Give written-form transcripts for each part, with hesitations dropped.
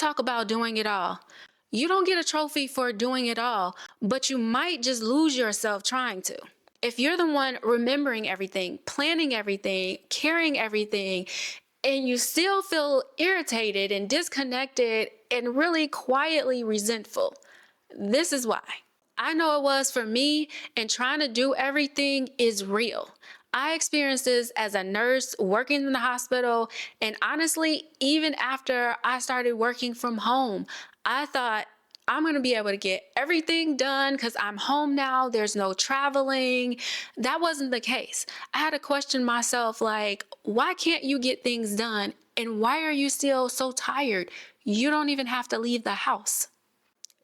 talk about doing it all. You don't get a trophy for doing it all, but you might just lose yourself trying to. If you're the one remembering everything, planning everything, carrying everything, and you still feel irritated and disconnected and really quietly resentful, this is why. I know it was for me, and trying to do everything is real. I experienced this as a nurse working in the hospital, and honestly, even after I started working from home, I thought I'm going to be able to get everything done because I'm home now. There's no traveling. That wasn't the case. I had to question myself, like, why can't you get things done? And why are you still so tired? You don't even have to leave the house.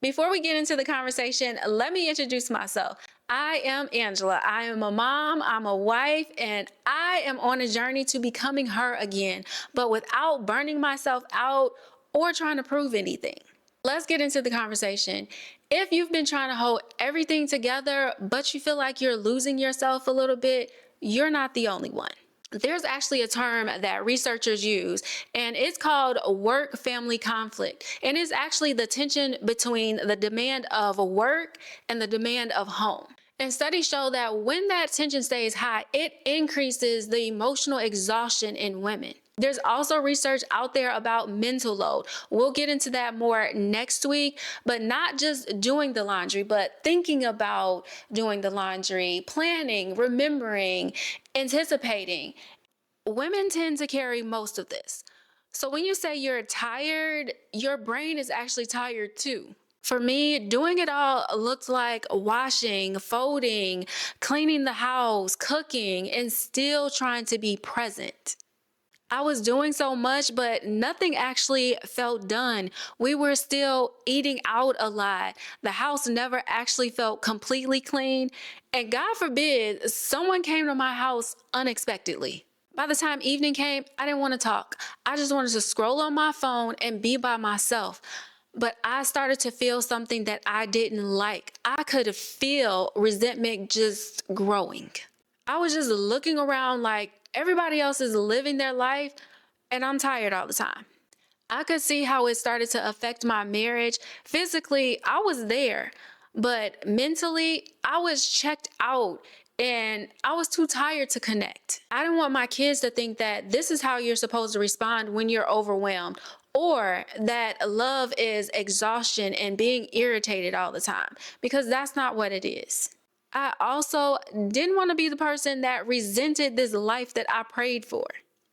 Before we get into the conversation, let me introduce myself. I am Angela. I am a mom, I'm a wife, and I am on a journey to becoming her again, but without burning myself out or trying to prove anything. Let's get into the conversation. If you've been trying to hold everything together, but you feel like you're losing yourself a little bit, you're not the only one. There's actually a term that researchers use, and it's called work-family conflict. And it's actually the tension between the demand of work and the demand of home. And studies show that when that tension stays high, it increases the emotional exhaustion in women. There's also research out there about mental load. We'll get into that more next week, but not just doing the laundry, but thinking about doing the laundry, planning, remembering, anticipating. Women tend to carry most of this. So when you say you're tired, your brain is actually tired too. For me, doing it all looked like washing, folding, cleaning the house, cooking, and still trying to be present. I was doing so much, but nothing actually felt done. We were still eating out a lot. The house never actually felt completely clean. And God forbid, someone came to my house unexpectedly. By the time evening came, I didn't want to talk. I just wanted to scroll on my phone and be by myself. But I started to feel something that I didn't like. I could feel resentment just growing. I was just looking around like everybody else is living their life, and I'm tired all the time. I could see how it started to affect my marriage. Physically, I was there, but mentally, I was checked out and I was too tired to connect. I didn't want my kids to think that this is how you're supposed to respond when you're overwhelmed, or that love is exhaustion and being irritated all the time, because that's not what it is. I also didn't want to be the person that resented this life that I prayed for.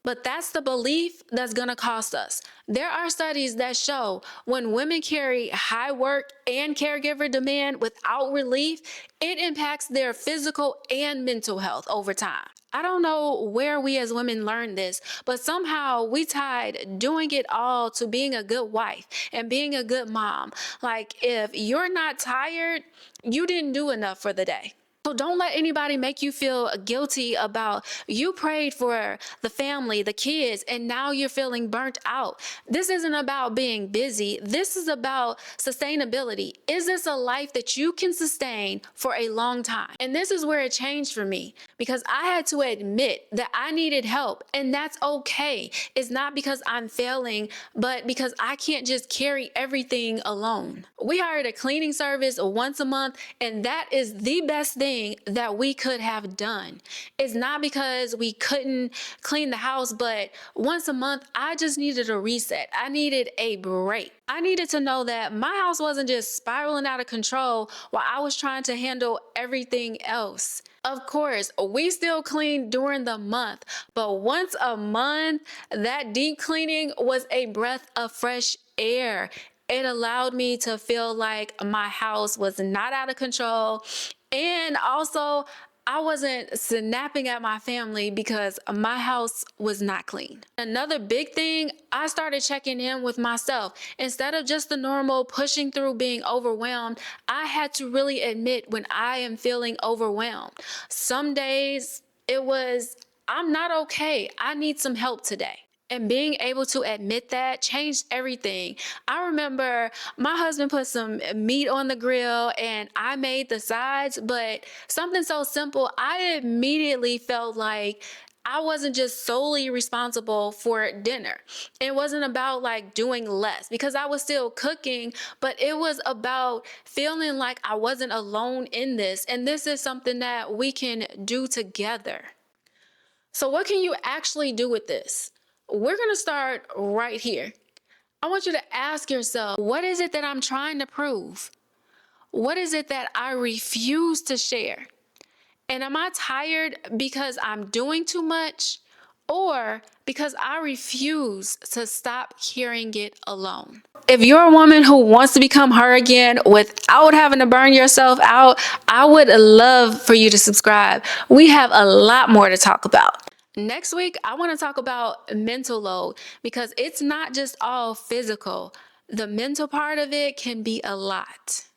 But that's the belief that's going to cost us. There are studies that show when women carry high work and caregiver demand without relief, it impacts their physical and mental health over time. I don't know where we as women learned this, but somehow we tied doing it all to being a good wife and being a good mom. Like, if you're not tired, you didn't do enough for the day. So don't let anybody make you feel guilty about you prayed for the family, the kids, and now you're feeling burnt out. This isn't about being busy. This is about sustainability. Is this a life that you can sustain for a long time? And this is where it changed for me, because I had to admit that I needed help, and that's okay. It's not because I'm failing, but because I can't just carry everything alone. We hired a cleaning service once a month, and that is the best thing that we could have done. It's not because we couldn't clean the house, but once a month, I just needed a reset. I needed a break. I needed to know that my house wasn't just spiraling out of control while I was trying to handle everything else. Of course, we still cleaned during the month, but once a month, that deep cleaning was a breath of fresh air. It allowed me to feel like my house was not out of control. And also, I wasn't snapping at my family because my house was not clean. Another big thing, I started checking in with myself. Instead of just the normal pushing through being overwhelmed, I had to really admit when I am feeling overwhelmed. Some days it was, I'm not okay. I need some help today. And being able to admit that changed everything. I remember my husband put some meat on the grill and I made the sides, but something so simple, I immediately felt like I wasn't just solely responsible for dinner. It wasn't about like doing less because I was still cooking, but it was about feeling like I wasn't alone in this. And this is something that we can do together. So, what can you actually do with this? We're going to start right here. I want you to ask yourself, what is it that I'm trying to prove? What is it that I refuse to share? And am I tired because I'm doing too much or because I refuse to stop carrying it alone? If you're a woman who wants to become her again without having to burn yourself out, I would love for you to subscribe. We have a lot more to talk about. Next week, I want to talk about mental load because it's not just all physical. The mental part of it can be a lot.